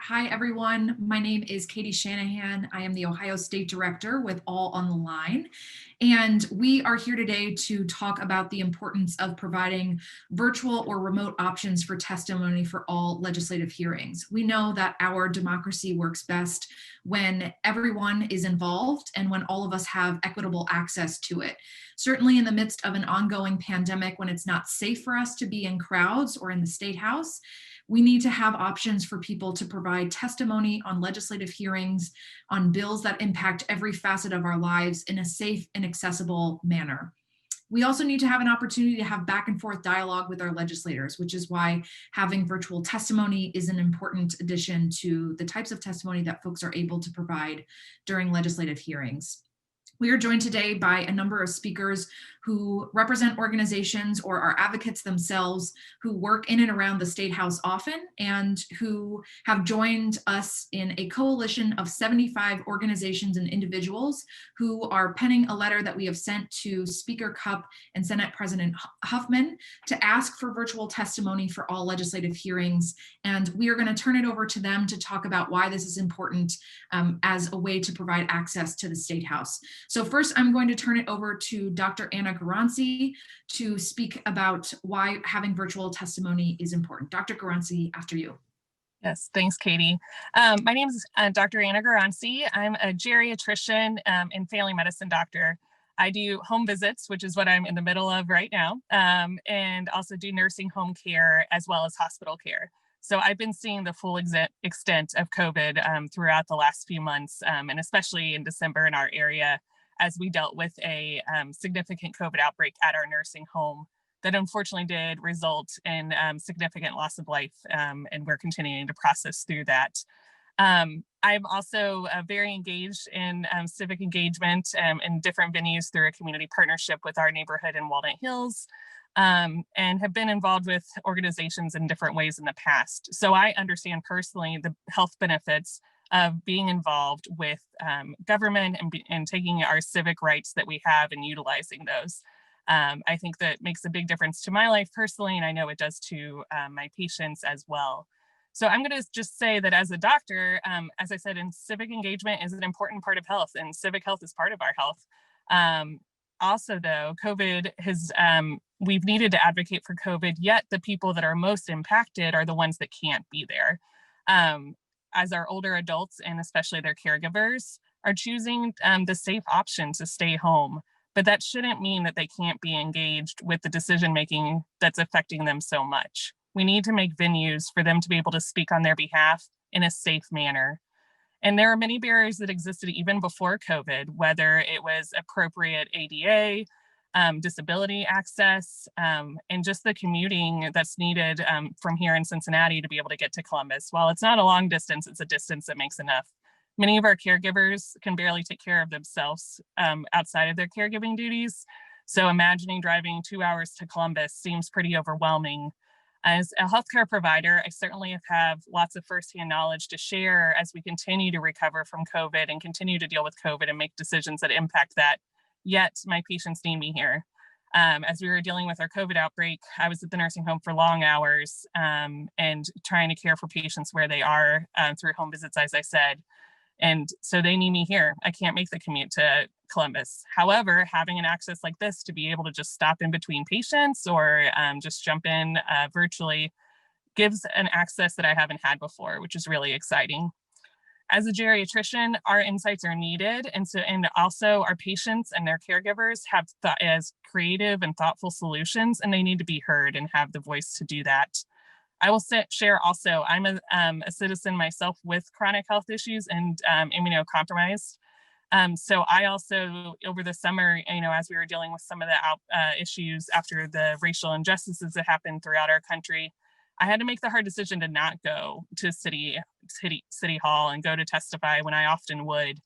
Hi, everyone. My name is Katie Shanahan. I am the Ohio State Director with All on the Line. And we are here today to talk about the importance of providing virtual or remote options for testimony for all legislative hearings. We know that our democracy works best when everyone is involved and when all of us have equitable access to it. Certainly in the midst of an ongoing pandemic, when it's not safe for us to be in crowds or in the State House, we need to have options for people to provide testimony on legislative hearings, on bills that impact every facet of our lives in a safe and accessible manner. We also need to have an opportunity to have back and forth dialogue with our legislators, which is why having virtual testimony is an important addition to the types of testimony that folks are able to provide during legislative hearings. We are joined today by a number of speakers who represent organizations or are advocates themselves who work in and around the State House often and who have joined us in a coalition of 75 organizations and individuals who are penning a letter that we have sent to Speaker Cupp and Senate President Huffman to ask for virtual testimony for all legislative hearings. And we are going to turn it over to them to talk about why this is important as a way to provide access to the State House. So first, I'm going to turn it over to Dr. Anna Garansi to speak about why having virtual testimony is important. Dr. Garansi, after you. Yes, thanks, Katie. My name is Dr. Anna Garansi. I'm a geriatrician and family medicine doctor. I do home visits, which is what I'm in the middle of right now, and also do nursing home care as well as hospital care. So I've been seeing the full extent of COVID throughout the last few months, and especially in December in our area, as we dealt with a significant COVID outbreak at our nursing home that unfortunately did result in significant loss of life, and we're continuing to process through that. I'm also very engaged in civic engagement in different venues through a community partnership with our neighborhood in Walnut Hills, and have been involved with organizations in different ways in the past. So I understand personally the health benefits of being involved with government and taking our civic rights that we have and utilizing those. I think that makes a big difference to my life personally, and I know it does to my patients as well. So I'm going to just say that as a doctor, as I said, civic engagement is an important part of health, and civic health is part of our health. Also, though, COVID has, we've needed to advocate for COVID, yet the people that are most impacted are the ones that can't be there. As our older adults, and especially their caregivers, are choosing the safe option to stay home. But that shouldn't mean that they can't be engaged with the decision-making that's affecting them so much. We need to make venues for them to be able to speak on their behalf in a safe manner. And there are many barriers that existed even before COVID, whether it was appropriate ADA, disability access, and just the commuting that's needed from here in Cincinnati to be able to get to Columbus. While it's not a long distance, it's a distance that makes enough. Many of our caregivers can barely take care of themselves outside of their caregiving duties. So imagining driving 2 hours to Columbus seems pretty overwhelming. As a healthcare provider, I certainly have lots of firsthand knowledge to share as we continue to recover from COVID and continue to deal with COVID and make decisions that impact that. Yet my patients need me here. As we were dealing with our COVID outbreak, I was at the nursing home for long hours and trying to care for patients where they are through home visits, as I said. And so they need me here. I can't make the commute to Columbus. However, having an access like this to be able to just stop in between patients or just jump in virtually gives an access that I haven't had before, which is really exciting. As a geriatrician, our insights are needed. And also our patients and their caregivers have thought as creative and thoughtful solutions, and they need to be heard and have the voice to do that. I will share also, I'm a citizen myself with chronic health issues and immunocompromised. So I also, over the summer, as we were dealing with some of the issues after the racial injustices that happened throughout our country, I had to make the hard decision to not go to City Hall and go to testify when I often would.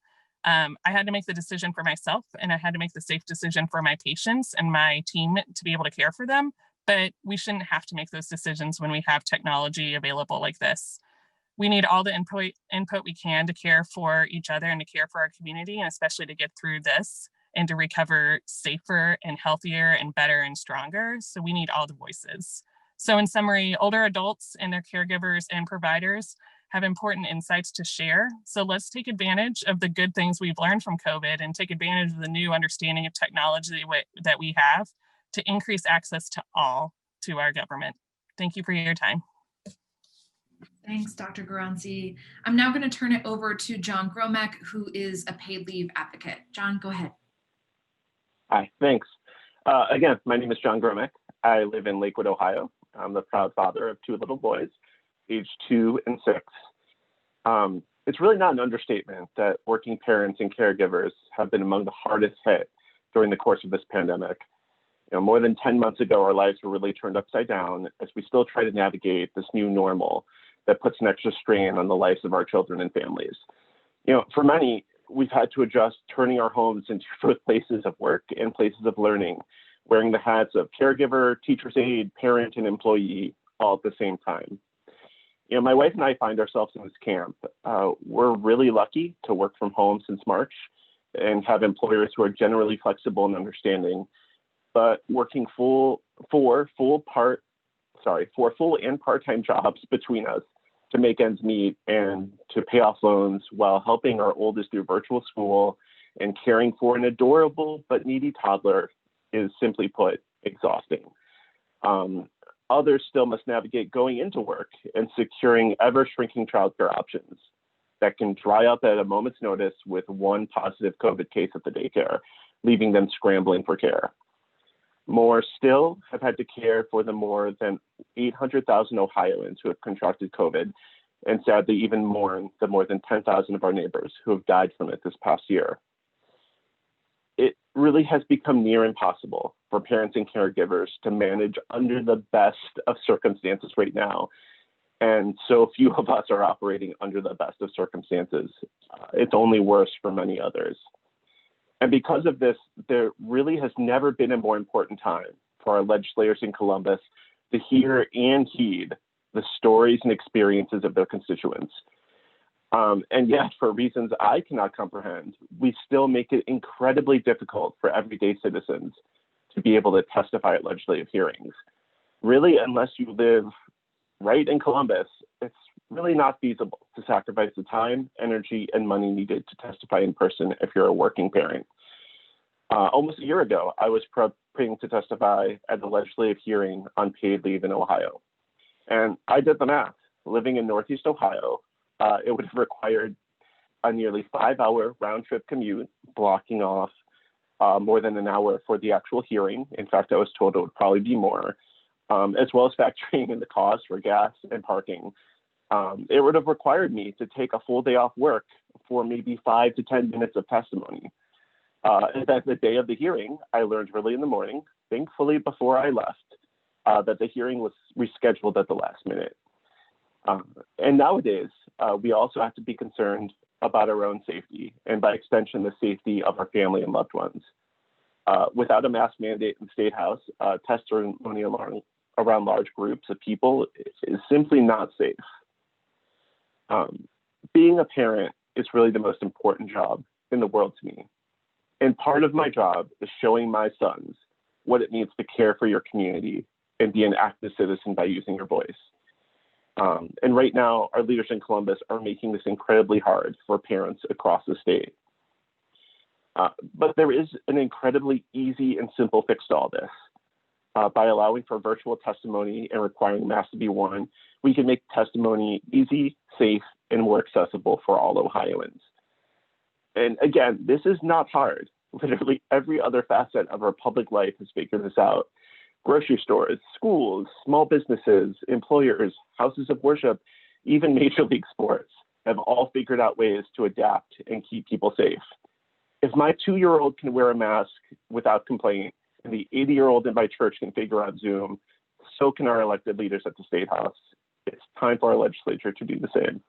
I had to make the decision for myself, and I had to make the safe decision for my patients and my team to be able to care for them. But we shouldn't have to make those decisions when we have technology available like this. We need all the input we can to care for each other and to care for our community, and especially to get through this and to recover safer and healthier and better and stronger. So we need all the voices. So in summary, older adults and their caregivers and providers have important insights to share. So let's take advantage of the good things we've learned from COVID and take advantage of the new understanding of technology that we have to increase access to all to our government. Thank you for your time. Thanks, Dr. Garansi. I'm now going to turn it over to John Gromek, who is a paid leave advocate. John, go ahead. Hi, thanks. Again, my name is John Gromek. I live in Lakewood, Ohio. I'm the proud father of 2 little boys, aged 2 and 6. It's really not an understatement that working parents and caregivers have been among the hardest hit during the course of this pandemic. More than 10 months ago, our lives were really turned upside down as we still try to navigate this new normal that puts an extra strain on the lives of our children and families. For many, we've had to adjust turning our homes into both places of work and places of learning, wearing the hats of caregiver, teacher's aide, parent, and employee all at the same time. My wife and I find ourselves in this camp. We're really lucky to work from home since March and have employers who are generally flexible and understanding, but working for full and part-time jobs between us to make ends meet and to pay off loans while helping our oldest through virtual school and caring for an adorable but needy toddler is, simply put, exhausting. Others still must navigate going into work and securing ever-shrinking childcare options that can dry up at a moment's notice with one positive COVID case at the daycare, leaving them scrambling for care. More still have had to care for the more than 800,000 Ohioans who have contracted COVID, and sadly even mourn the more than 10,000 of our neighbors who have died from it this past year. It really has become near impossible for parents and caregivers to manage under the best of circumstances right now. And so few of us are operating under the best of circumstances. It's only worse for many others. And because of this, there really has never been a more important time for our legislators in Columbus to hear and heed the stories and experiences of their constituents. And yet, for reasons I cannot comprehend, we still make it incredibly difficult for everyday citizens to be able to testify at legislative hearings. Really, unless you live right in Columbus, it's really not feasible to sacrifice the time, energy, and money needed to testify in person if you're a working parent. Almost a year ago, I was prepping to testify at the legislative hearing on paid leave in Ohio. And I did the math. Living in Northeast Ohio, it would have required a nearly 5-hour round-trip commute, blocking off more than an hour for the actual hearing. In fact, I was told it would probably be more, as well as factoring in the cost for gas and parking. It would have required me to take a full day off work for maybe 5 to 10 minutes of testimony. And then the day of the hearing, I learned early in the morning, thankfully before I left, that the hearing was rescheduled at the last minute. And nowadays, we also have to be concerned about our own safety, and by extension, the safety of our family and loved ones. Without a mask mandate in the State House, testimony around large groups of people is simply not safe. Being a parent is really the most important job in the world to me. And part of my job is showing my sons what it means to care for your community and be an active citizen by using your voice. And right now, our leaders in Columbus are making this incredibly hard for parents across the state. But there is an incredibly easy and simple fix to all this. By allowing for virtual testimony and requiring masks to be worn, we can make testimony easy, safe, and more accessible for all Ohioans. And again, this is not hard. Literally every other facet of our public life has figured this out. Grocery stores, schools, small businesses, employers, houses of worship, even Major League sports have all figured out ways to adapt and keep people safe. If my 2-year-old can wear a mask without complaint, and the 80-year-old in my church can figure out Zoom, so can our elected leaders at the State House. It's time for our legislature to do the same.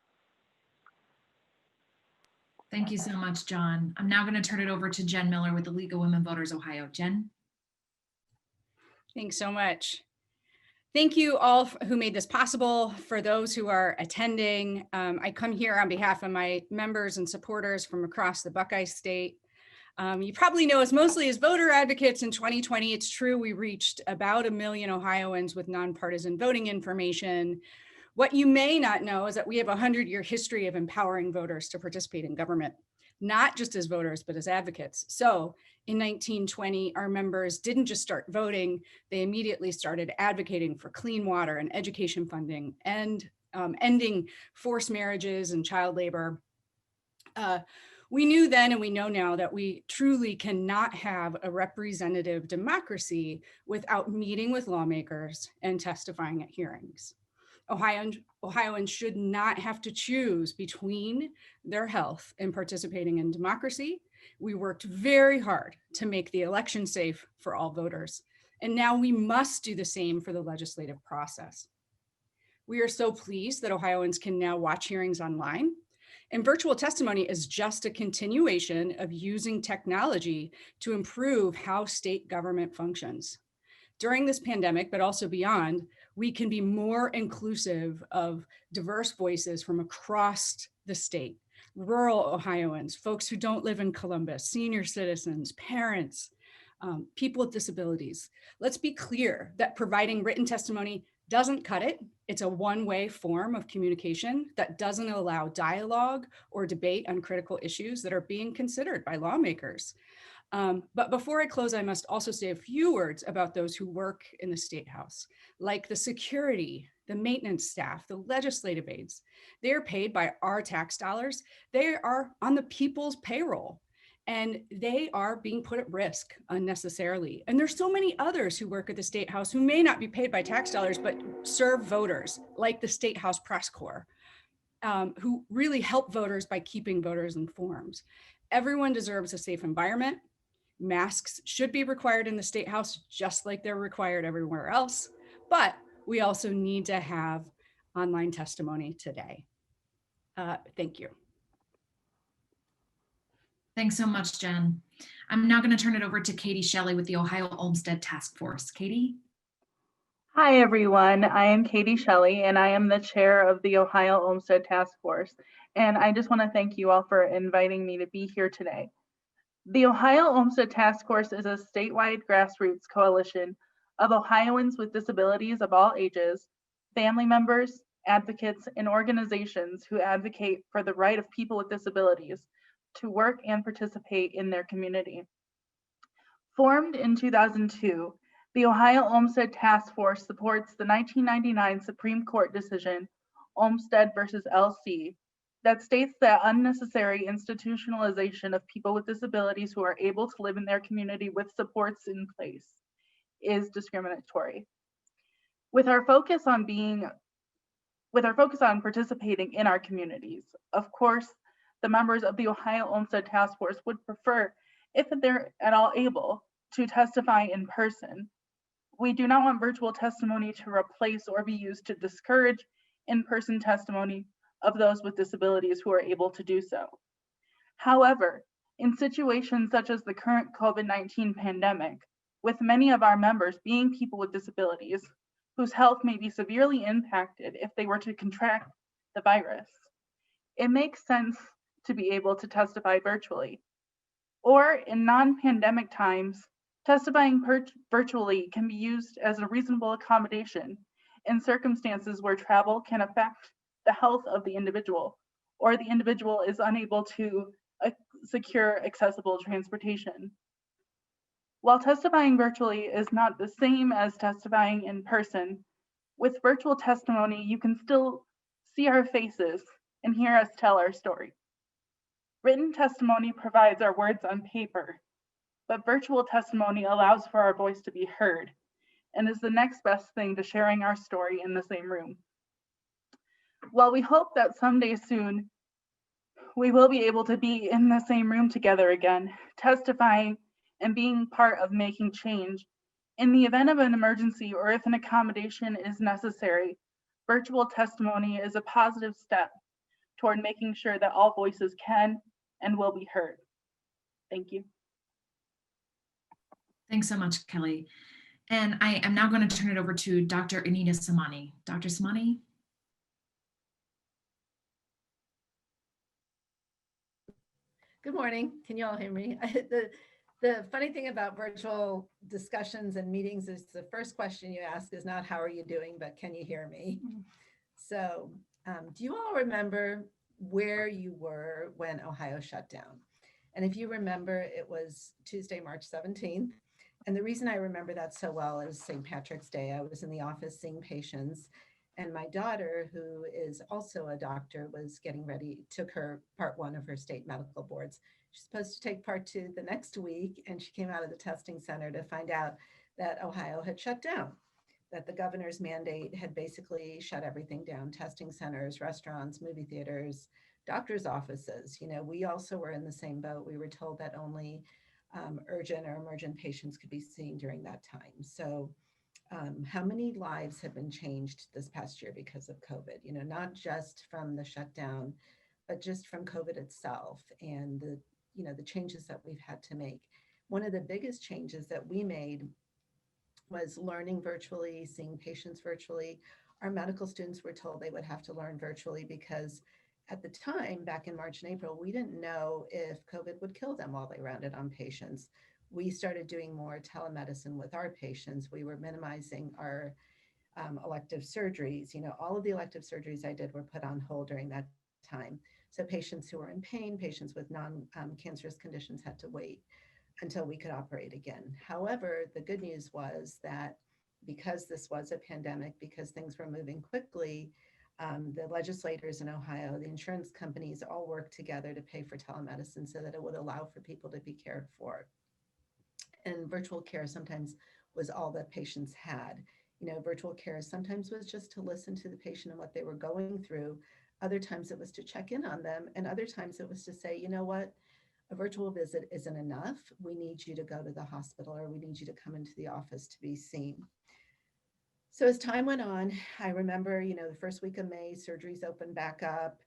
Thank you so much, John. I'm now going to turn it over to Jen Miller with the League of Women Voters Ohio. Jen? Thanks so much. Thank you all who made this possible. For those who are attending, I come here on behalf of my members and supporters from across the Buckeye State. You probably know us mostly as voter advocates. In 2020, it's true, we reached about 1 million Ohioans with nonpartisan voting information. What you may not know is that we have a 100-year history of empowering voters to participate in government, not just as voters, but as advocates. So in 1920, our members didn't just start voting, they immediately started advocating for clean water and education funding and ending forced marriages and child labor. We knew then and we know now that we truly cannot have a representative democracy without meeting with lawmakers and testifying at hearings. Ohioans should not have to choose between their health and participating in democracy. We worked very hard to make the election safe for all voters, and now we must do the same for the legislative process. We are so pleased that Ohioans can now watch hearings online, and virtual testimony is just a continuation of using technology to improve how state government functions. During this pandemic, but also beyond, we can be more inclusive of diverse voices from across the state, rural Ohioans, folks who don't live in Columbus, senior citizens, parents, people with disabilities. Let's be clear that providing written testimony doesn't cut it. It's a one-way form of communication that doesn't allow dialogue or debate on critical issues that are being considered by lawmakers. But before I close, I must also say a few words about those who work in the State House, like the security, the maintenance staff, the legislative aides. They are paid by our tax dollars. They are on the people's payroll, and they are being put at risk unnecessarily. And there's so many others who work at the State House who may not be paid by tax dollars, but serve voters, like the State House Press Corps, who really help voters by keeping voters informed. Everyone deserves a safe environment. Masks should be required in the State House, just like they're required everywhere else. But we also need to have online testimony today. Thank you. Thanks so much, Jen. I'm now going to turn it over to Katie Shelley with the Ohio Olmsted Task Force. Katie? Hi, everyone. I am Katie Shelley, and I am the chair of the Ohio Olmsted Task Force. And I just want to thank you all for inviting me to be here today. The Ohio Olmsted Task Force is a statewide grassroots coalition of Ohioans with disabilities of all ages, family members, advocates, and organizations who advocate for the right of people with disabilities to work and participate in their community. Formed in 2002, the Ohio Olmsted Task Force supports the 1999 Supreme Court decision, Olmsted versus LC, that states that unnecessary institutionalization of people with disabilities who are able to live in their community with supports in place is discriminatory. With our focus on participating in our communities, of course, the members of the Ohio Olmsted Task Force would prefer, if they're at all able, to testify in person. We do not want virtual testimony to replace or be used to discourage in-person testimony of those with disabilities who are able to do so. However, in situations such as the current COVID-19 pandemic, with many of our members being people with disabilities whose health may be severely impacted if they were to contract the virus, it makes sense to be able to testify virtually. Or in non-pandemic times, testifying virtually can be used as a reasonable accommodation in circumstances where travel can affect the health of the individual, or the individual is unable to secure accessible transportation. While testifying virtually is not the same as testifying in person, with virtual testimony, you can still see our faces and hear us tell our story. Written testimony provides our words on paper, but virtual testimony allows for our voice to be heard and is the next best thing to sharing our story in the same room. While we hope that someday soon, we will be able to be in the same room together again, testifying and being part of making change, in the event of an emergency or if an accommodation is necessary, virtual testimony is a positive step toward making sure that all voices can and will be heard. Thank you. Thanks so much, Kelly. And I am now going to turn it over to Dr. Anita Samani. Dr. Samani? Good morning. Can you all hear me? The funny thing about virtual discussions and meetings is the first question you ask is not how are you doing, but can you hear me? So do you all remember where you were when Ohio shut down? And if you remember, it was Tuesday, March 17th. And the reason I remember that so well is St. Patrick's Day. I was in the office seeing patients, and my daughter, who is also a doctor, was getting ready, took her part one of her state medical boards. She's supposed to take part two the next week, and she came out of the testing center to find out that Ohio had shut down, that the governor's mandate had basically shut everything down: testing centers, restaurants, movie theaters, doctor's offices. You know, we also were in the same boat. We were told that only urgent or emergent patients could be seen during that time. So how many lives have been changed this past year because of COVID? You know, not just from the shutdown, but just from COVID itself and the, you know, the changes that we've had to make. One of the biggest changes that we made was learning virtually, seeing patients virtually. Our medical students were told they would have to learn virtually because at the time, back in March and April, we didn't know if COVID would kill them while they rounded on patients. We started doing more telemedicine with our patients. We were minimizing our elective surgeries. You know, all of the elective surgeries I did were put on hold during that time. So patients who were in pain, patients with non-cancerous conditions had to wait until we could operate again. However, the good news was that because this was a pandemic, because things were moving quickly, the legislators in Ohio, the insurance companies all worked together to pay for telemedicine so that it would allow for people to be cared for. And virtual care sometimes was all that patients had. You know, virtual care sometimes was just to listen to the patient and what they were going through. Other times it was to check in on them. And other times it was to say, you know what, a virtual visit isn't enough. We need you to go to the hospital, or we need you to come into the office to be seen. So as time went on, I remember, you know, the first week of May, surgeries opened back up.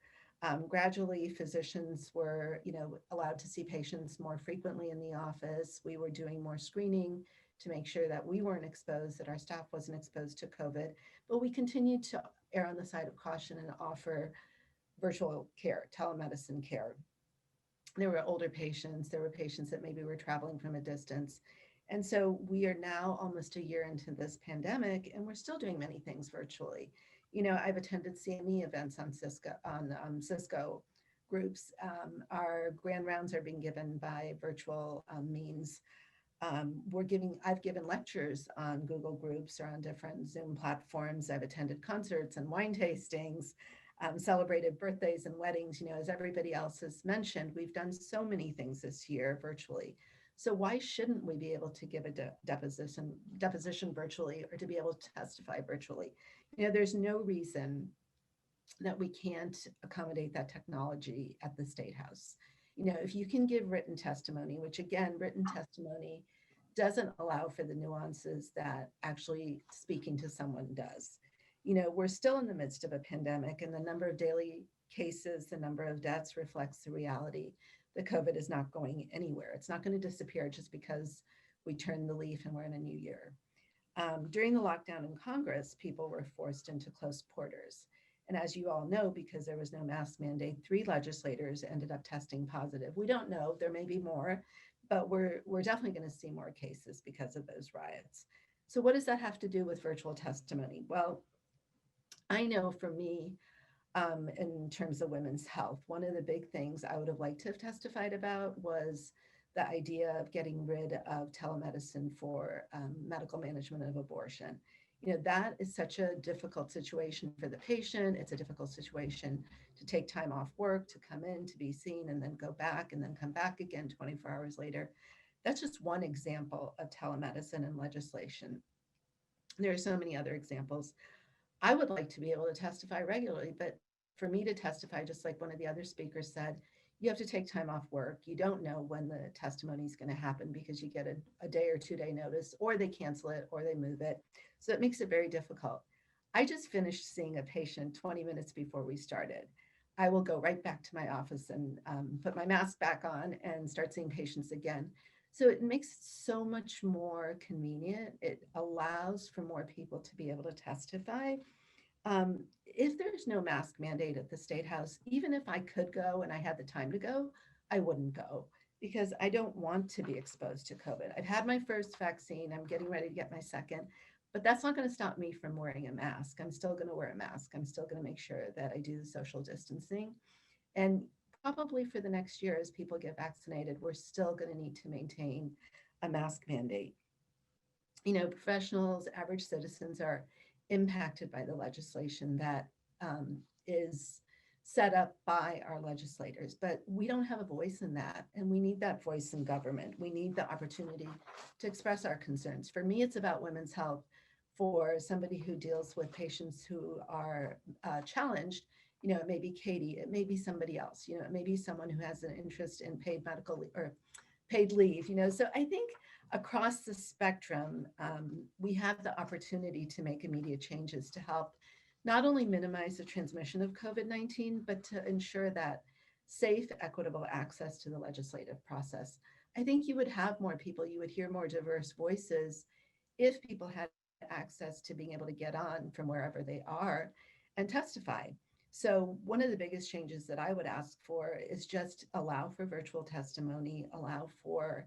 Gradually, physicians were, you know, allowed to see patients more frequently in the office. We were doing more screening to make sure that we weren't exposed, that our staff wasn't exposed to COVID. But we continued to err on the side of caution and offer virtual care, telemedicine care. There were older patients, there were patients that maybe were traveling from a distance. And so we are now almost a year into this pandemic, and we're still doing many things virtually. You know, I've attended CME events on Cisco groups. Our grand rounds are being given by virtual means. I've given lectures on Google Groups or on different Zoom platforms. I've attended concerts and wine tastings, celebrated birthdays and weddings. You know, as everybody else has mentioned, we've done so many things this year virtually. So why shouldn't we be able to give a deposition virtually, or to be able to testify virtually? You know, there's no reason that we can't accommodate that technology at the State House. You know, if you can give written testimony, which again, written testimony doesn't allow for the nuances that actually speaking to someone does. You know, we're still in the midst of a pandemic, and the number of daily cases, the number of deaths reflects the reality that COVID is not going anywhere. It's not going to disappear just because we turn the leaf and we're in a new year. During the lockdown in Congress, people were forced into close quarters. And as you all know, because there was no mask mandate, 3 legislators ended up testing positive. We don't know, there may be more, but we're definitely going to see more cases because of those riots. So what does that have to do with virtual testimony? Well, I know for me, in terms of women's health, one of the big things I would have liked to have testified about was the idea of getting rid of telemedicine for medical management of abortion. You know, that is such a difficult situation for the patient. It's a difficult situation to take time off work, to come in, to be seen, and then go back, and then come back again 24 hours later. That's just one example of telemedicine and legislation. There are so many other examples. I would like to be able to testify regularly, but for me to testify, just like one of the other speakers said, you have to take time off work. You don't know when the testimony is going to happen because you get a day or 2 day notice, or they cancel it, or they move it. So it makes it very difficult. I just finished seeing a patient 20 minutes before we started. I will go right back to my office and put my mask back on and start seeing patients again. So it makes it so much more convenient. It allows for more people to be able to testify. If there's no mask mandate at the State House, even if I could go and I had the time to go, I wouldn't go because I don't want to be exposed to COVID. I've had my first vaccine. I'm getting ready to get my second, But that's not going to stop me from wearing a mask. I'm still going to wear a mask. I'm still going to make sure that I do the social distancing. And probably for the next year, as people get vaccinated, we're still going to need to maintain a mask mandate. You know, professionals, average citizens are impacted by the legislation that is set up by our legislators, but we don't have a voice in that. And we need that voice in government. We need the opportunity to express our concerns. For me, it's about women's health. For somebody who deals with patients who are challenged, you know, it may be Katie, it may be somebody else, you know, it may be someone who has an interest in paid medical or paid leave, you know. So I think across the spectrum, we have the opportunity to make immediate changes to help not only minimize the transmission of COVID-19, but to ensure that safe, equitable access to the legislative process. I think you would have more people, you would hear more diverse voices if people had access to being able to get on from wherever they are and testify. So one of the biggest changes that I would ask for is just allow for virtual testimony, allow for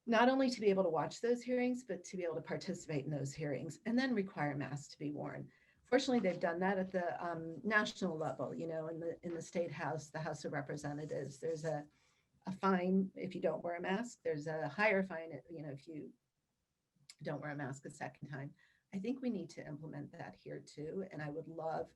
not only to be able to watch those hearings, but to be able to participate in those hearings, and then require masks to be worn. Fortunately, they've done that at the national level. You know, in the State House, the House of Representatives, there's a fine if you don't wear a mask. There's a higher fine, you know, if you don't wear a mask a second time. I think we need to implement that here too, and I would love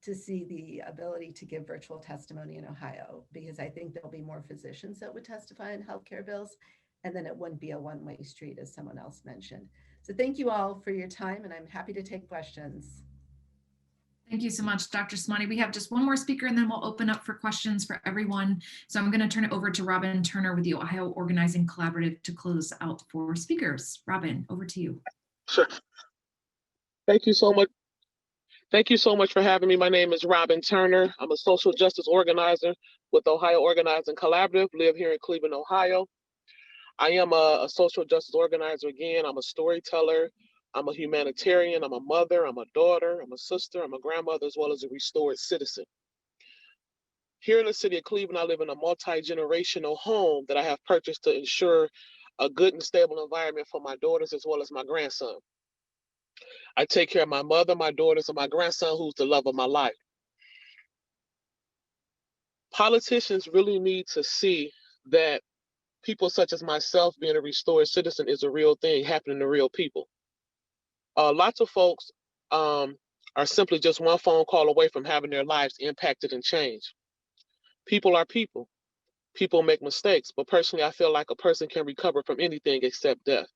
to see the ability to give virtual testimony in Ohio, because I think there'll be more physicians that would testify in healthcare bills, and then it wouldn't be a one-way street, as someone else mentioned. So thank you all for your time, and I'm happy to take questions. Thank you so much, Dr. Samani. We have just one more speaker and then we'll open up for questions for everyone. So I'm going to turn it over to Robin Turner with the Ohio Organizing Collaborative to close out for speakers. Robin, over to you. Sure. Thank you so much. Thank you so much for having me. My name is Robin Turner. I'm a social justice organizer with Ohio Organizing Collaborative, live here in Cleveland, Ohio. I am a social justice organizer again. I'm a storyteller. I'm a humanitarian. I'm a mother. I'm a daughter. I'm a sister. I'm a grandmother, as well as a restored citizen. Here in the city of Cleveland, I live in a multi-generational home that I have purchased to ensure a good and stable environment for my daughters as well as my grandson. I take care of my mother, my daughters, and my grandson, who's the love of my life. Politicians really need to see that people such as myself being a restored citizen is a real thing happening to real people. Lots of folks are simply just one phone call away from having their lives impacted and changed. People are people. People make mistakes, but personally, I feel like a person can recover from anything except death.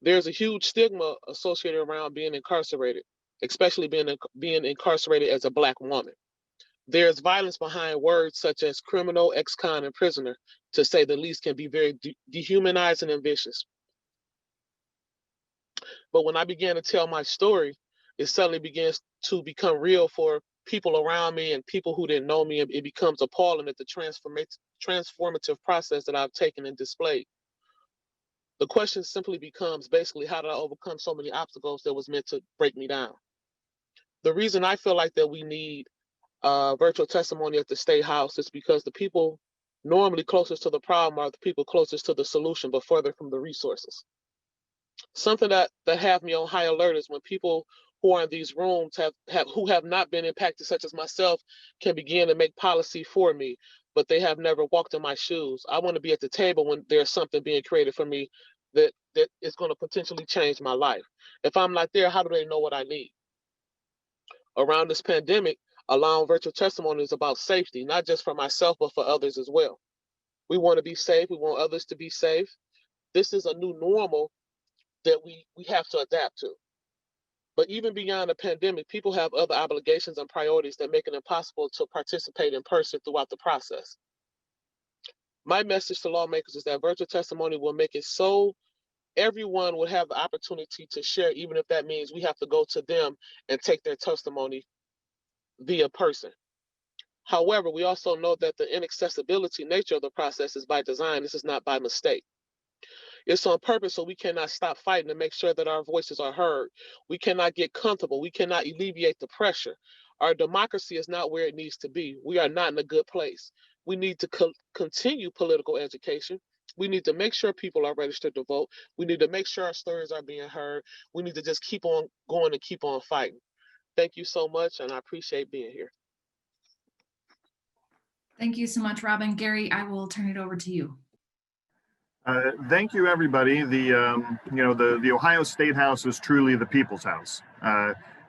There's a huge stigma associated around being incarcerated, especially being incarcerated as a Black woman. There's violence behind words such as criminal, ex-con, and prisoner, to say the least, can be very dehumanizing and vicious. But when I began to tell my story, it suddenly begins to become real for people around me and people who didn't know me. It becomes appalling at the transformative process that I've taken and displayed. The question simply becomes basically, how did I overcome so many obstacles that was meant to break me down? The reason I feel like that we need virtual testimony at the State House is because the people normally closest to the problem are the people closest to the solution, but further from the resources. Something that have me on high alert is when people who are in these rooms who have not been impacted, such as myself, can begin to make policy for me, but they have never walked in my shoes. I want to be at the table when there's something being created for me that is going to potentially change my life. If I'm not there, how do they know what I need? Around this pandemic, allowing virtual testimony is about safety, not just for myself, but for others as well. We want to be safe. We want others to be safe. This is a new normal that we have to adapt to. But even beyond the pandemic, people have other obligations and priorities that make it impossible to participate in person throughout the process. My message to lawmakers is that virtual testimony will make it so everyone will have the opportunity to share, even if that means we have to go to them and take their testimony via person. However, we also know that the inaccessibility nature of the process is by design. This is not by mistake. It's on purpose, so we cannot stop fighting to make sure that our voices are heard. We cannot get comfortable. We cannot alleviate the pressure. Our democracy is not where it needs to be. We are not in a good place. We need to continue political education, We need to make sure people are registered to vote. We need to make sure our stories are being heard. We need to just keep on going and keep on fighting. Thank you so much, and I appreciate being here. Thank you so much, Robin. Gary, I will turn it over to you. Thank you, everybody. The Ohio Statehouse is truly the people's house.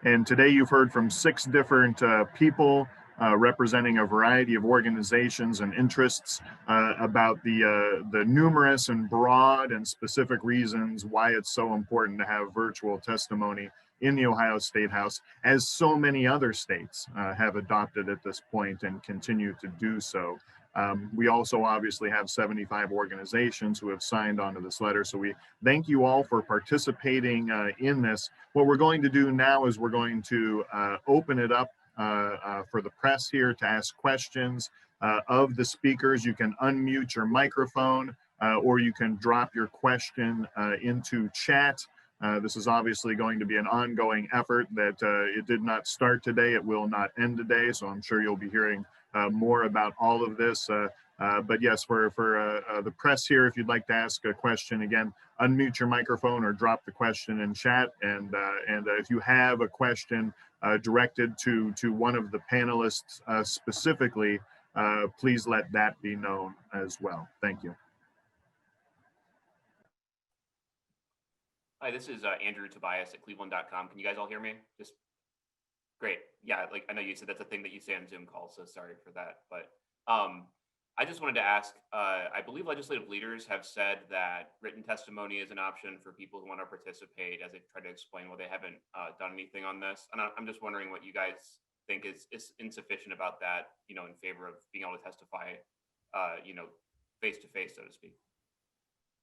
And today you've heard from 6 different people representing a variety of organizations and interests about the numerous and broad and specific reasons why it's so important to have virtual testimony in the Ohio Statehouse, as so many other states have adopted at this point and continue to do so. We also obviously have 75 organizations who have signed onto this letter. So we thank you all for participating in this. What we're going to do now is we're going to open it up for the press here to ask questions of the speakers. You can unmute your microphone or you can drop your question into chat. This is obviously going to be an ongoing effort that it did not start today. It will not end today. So I'm sure you'll be hearing more about all of this. But yes, for the press here, if you'd like to ask a question, again, unmute your microphone or drop the question in chat. And if you have a question directed to one of the panelists specifically, please let that be known as well. Thank you. Hi, this is Andrew Tobias at cleveland.com. Can you guys all hear me? Just great. Yeah, like I know you said that's a thing that you say on Zoom calls, so sorry for that. But I just wanted to ask, I believe legislative leaders have said that written testimony is an option for people who want to participate as they try to explain why they haven't done anything on this. And I'm just wondering what you guys think is insufficient about that, you know, in favor of being able to testify, you know, face to face, so to speak.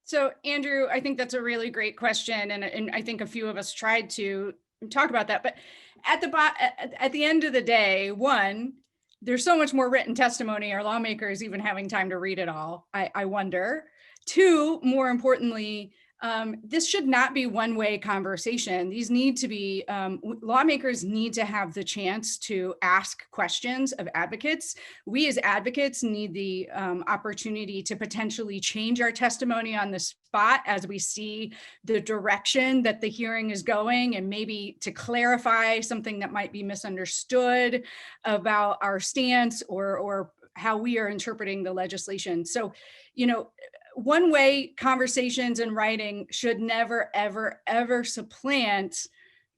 So Andrew, I think that's a really great question. And I think a few of us tried to talk about that, but at the end of the day, one, there's so much more written testimony. Are lawmakers even having time to read it all? I wonder. 2, more importantly, this should not be one-way conversation. These need to be, lawmakers need to have the chance to ask questions of advocates. We as advocates need the opportunity to potentially change our testimony on the spot as we see the direction that the hearing is going, and maybe to clarify something that might be misunderstood about our stance or how we are interpreting the legislation. So, you know, one-way conversations and writing should never, ever, ever supplant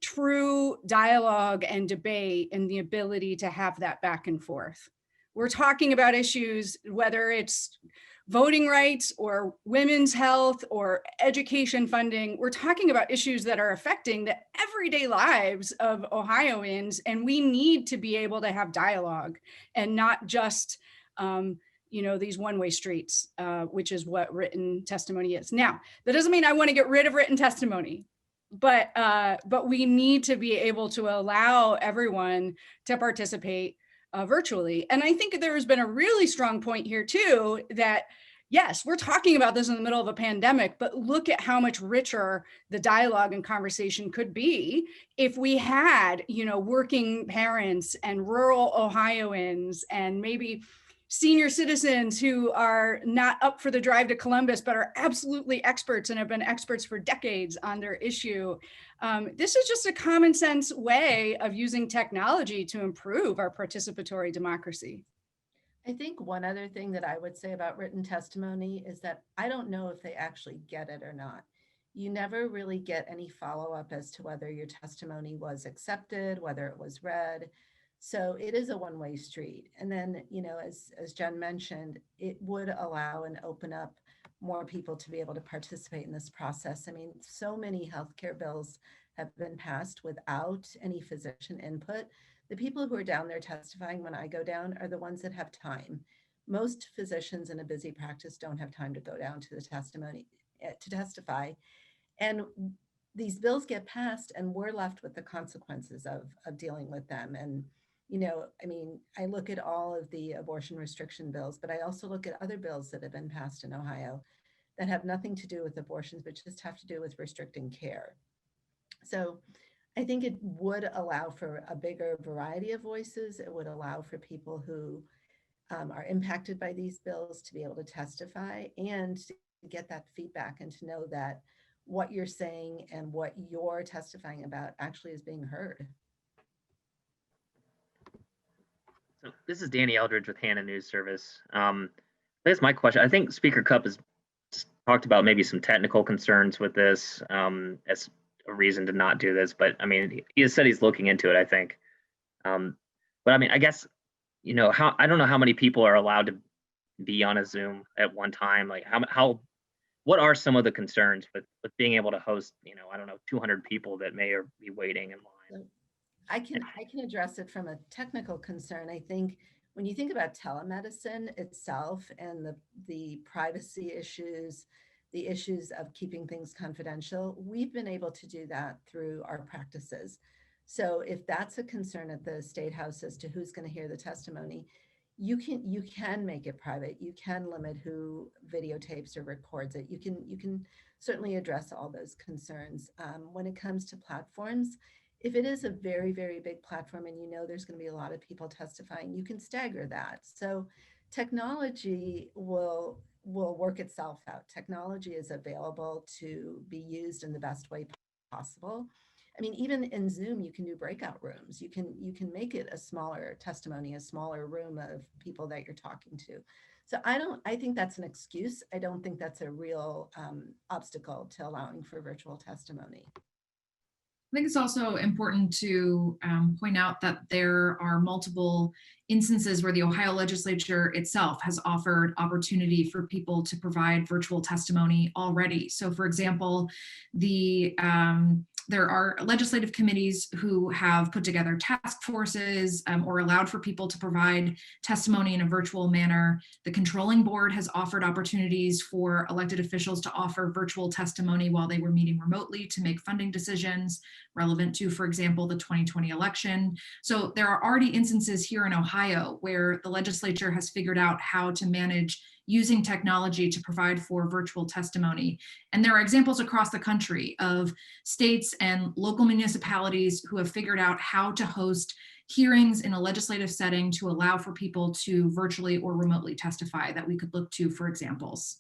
true dialogue and debate and the ability to have that back and forth. We're talking about issues, whether it's voting rights or women's health or education funding. We're talking about issues that are affecting the everyday lives of Ohioans, and we need to be able to have dialogue and not just you know, these one-way streets, which is what written testimony is. Now, that doesn't mean I want to get rid of written testimony, but we need to be able to allow everyone to participate virtually. And I think there has been a really strong point here too, that yes, we're talking about this in the middle of a pandemic, but look at how much richer the dialogue and conversation could be if we had, you know, working parents and rural Ohioans and maybe senior citizens who are not up for the drive to Columbus, but are absolutely experts and have been experts for decades on their issue. This is just a common sense way of using technology to improve our participatory democracy. I think one other thing that I would say about written testimony is that I don't know if they actually get it or not. You never really get any follow-up as to whether your testimony was accepted, whether it was read. So it is a one-way street. And then, you know, as Jen mentioned, it would allow and open up more people to be able to participate in this process. I mean, so many healthcare bills have been passed without any physician input. The people who are down there testifying when I go down are the ones that have time. Most physicians in a busy practice don't have time to go down to the testimony to testify. And these bills get passed and we're left with the consequences of dealing with them. And you know, I mean, I look at all of the abortion restriction bills, but I also look at other bills that have been passed in Ohio that have nothing to do with abortions, but just have to do with restricting care. So I think it would allow for a bigger variety of voices. It would allow for people who are impacted by these bills to be able to testify and to get that feedback and to know that what you're saying and what you're testifying about actually is being heard. So this is Danny Eldridge with Hannah News Service. That's my question. I think Speaker Cupp has talked about maybe some technical concerns with this as a reason to not do this, but I mean, he has said he's looking into it, I think. But I mean, I guess, you know, I don't know how many people are allowed to be on a Zoom at one time. Like what are some of the concerns with being able to host, you know, I don't know, 200 people that may be waiting in line? I can address it from a technical concern. I think when you think about telemedicine itself and the privacy issues, the issues of keeping things confidential, we've been able to do that through our practices. So if that's a concern at the State House as to who's going to hear the testimony, you can make it private. You can limit who videotapes or records it. You can certainly address all those concerns. When it comes to platforms, if it is a very, very big platform and you know there's going to be a lot of people testifying, you can stagger that. So technology will work itself out. Technology is available to be used in the best way possible. I mean, even in Zoom, you can do breakout rooms. You can make it a smaller testimony, a smaller room of people that you're talking to. So I think that's an excuse. I don't think that's a real obstacle to allowing for virtual testimony. I think it's also important to point out that there are multiple instances where the Ohio legislature itself has offered opportunity for people to provide virtual testimony already. So for example, there are legislative committees who have put together task forces or allowed for people to provide testimony in a virtual manner. The controlling board has offered opportunities for elected officials to offer virtual testimony while they were meeting remotely to make funding decisions relevant to, for example, the 2020 election. So there are already instances here in Ohio where the legislature has figured out how to manage using technology to provide for virtual testimony. And there are examples across the country of states and local municipalities who have figured out how to host hearings in a legislative setting to allow for people to virtually or remotely testify that we could look to for examples.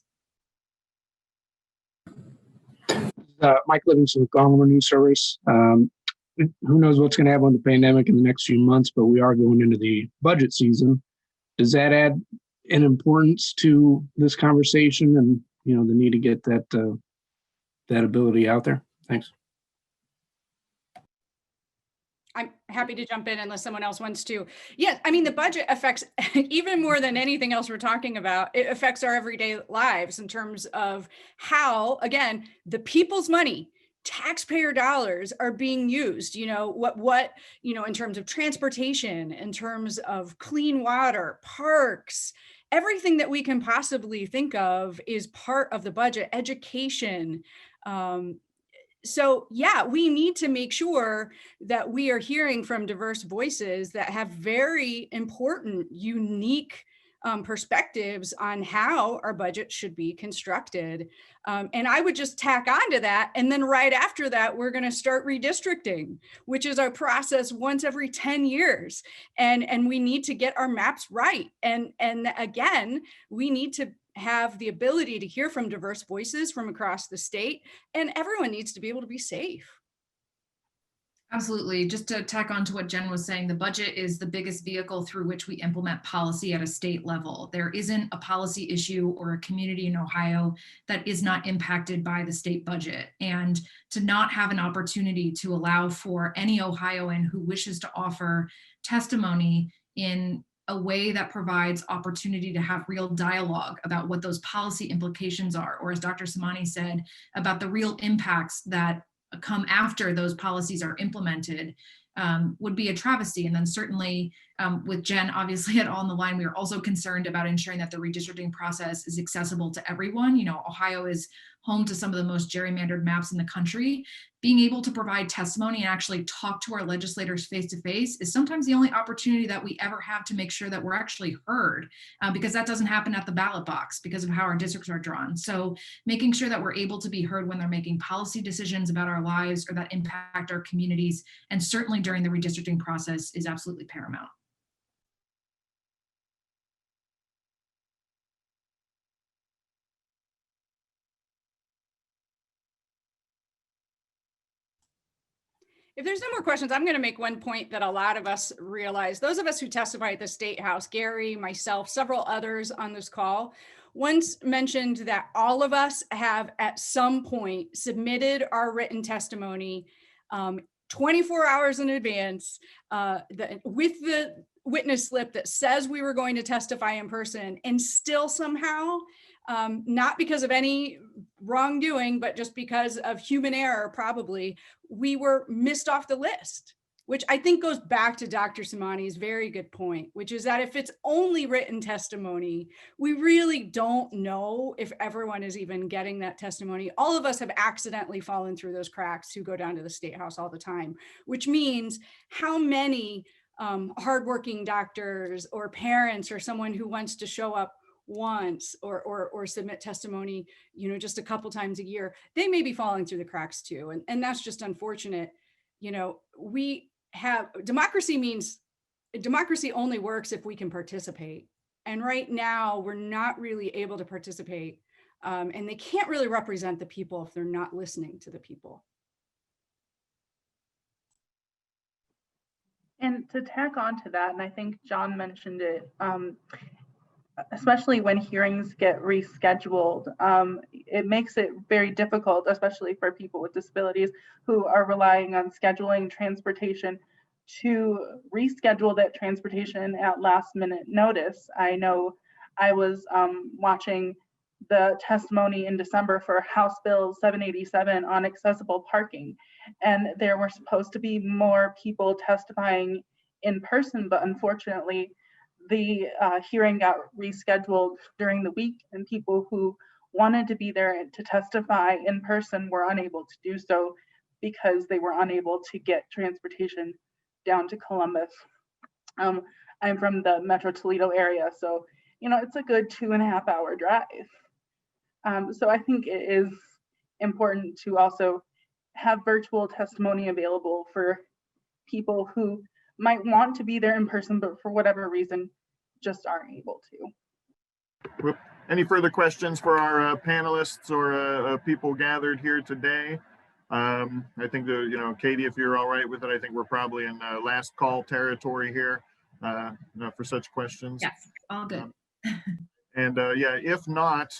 Mike Livingston with Gongler News Service. Who knows what's going to happen with the pandemic in the next few months, but we are going into the budget season. Does that add an importance to this conversation and, you know, the need to get that ability out there? Thanks. I'm happy to jump in unless someone else wants to. Yeah, I mean, the budget affects, even more than anything else we're talking about, it affects our everyday lives in terms of how, again, the people's money, taxpayer dollars are being used, you know, what, you know, in terms of transportation, in terms of clean water, parks, everything that we can possibly think of is part of the budget, education. So yeah, we need to make sure that we are hearing from diverse voices that have very important, unique perspectives on how our budget should be constructed. And I would just tack on to that. And then right after that, we're going to start redistricting, which is our process once every 10 years. And we need to get our maps right. And again, we need to have the ability to hear from diverse voices from across the state, and everyone needs to be able to be safe. Absolutely. Just to tack on to what Jen was saying, the budget is the biggest vehicle through which we implement policy at a state level. There isn't a policy issue or a community in Ohio that is not impacted by the state budget. And to not have an opportunity to allow for any Ohioan who wishes to offer testimony in a way that provides opportunity to have real dialogue about what those policy implications are, or as Dr. Samani said, about the real impacts that come after those policies are implemented, would be a travesty. And then certainly with Jen, obviously at All on the Line, we are also concerned about ensuring that the redistricting process is accessible to everyone. You know, Ohio is home to some of the most gerrymandered maps in the country. Being able to provide testimony and actually talk to our legislators face to face is sometimes the only opportunity that we ever have to make sure that we're actually heard, because that doesn't happen at the ballot box because of how our districts are drawn. So making sure that we're able to be heard when they're making policy decisions about our lives or that impact our communities, and certainly during the redistricting process, is absolutely paramount. If there's no more questions, I'm going to make one point that a lot of us realize. Those of us who testify at the State House, Gary, myself, several others on this call, once mentioned that all of us have at some point submitted our written testimony 24 hours in advance with the witness slip that says we were going to testify in person, and still somehow, not because of any wrongdoing, but just because of human error, probably, we were missed off the list, which I think goes back to Dr. Samani's very good point, which is that if it's only written testimony, we really don't know if everyone is even getting that testimony. All of us have accidentally fallen through those cracks who go down to the State House all the time, which means how many hardworking doctors or parents or someone who wants to show up once or submit testimony, you know, just a couple times a year, they may be falling through the cracks too. And that's just unfortunate. You know, we have democracy only works if we can participate. And right now we're not really able to participate. And they can't really represent the people if they're not listening to the people. And to tack on to that, and I think John mentioned it, especially when hearings get rescheduled, it makes it very difficult, especially for people with disabilities who are relying on scheduling transportation, to reschedule that transportation at last minute notice. I know I was watching the testimony in December for House Bill 787 on accessible parking, and there were supposed to be more people testifying in person, but unfortunately the hearing got rescheduled during the week, and people who wanted to be there to testify in person were unable to do so because they were unable to get transportation down to Columbus. I'm from the Metro Toledo area, so you know it's a good 2.5 hour drive. So I think it is important to also have virtual testimony available for people who might want to be there in person, but for whatever reason, just aren't able to. Any further questions for our panelists or people gathered here today? I think Katie, if you're all right with it, I think we're probably in last call territory here for such questions. Yes, all good. Yeah, if not,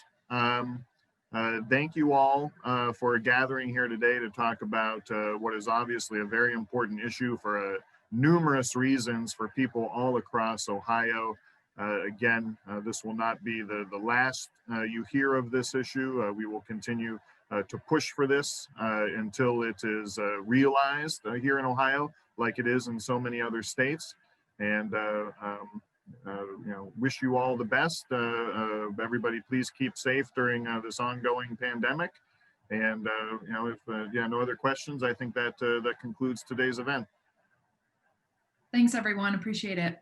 thank you all for gathering here today to talk about what is obviously a very important issue for numerous reasons for people all across Ohio. Again, this will not be the last you hear of this issue. We will continue to push for this until it is realized here in Ohio, like it is in so many other states. And wish you all the best. Everybody, please keep safe during this ongoing pandemic. And if no other questions, I think that that concludes today's event. Thanks, everyone. Appreciate it.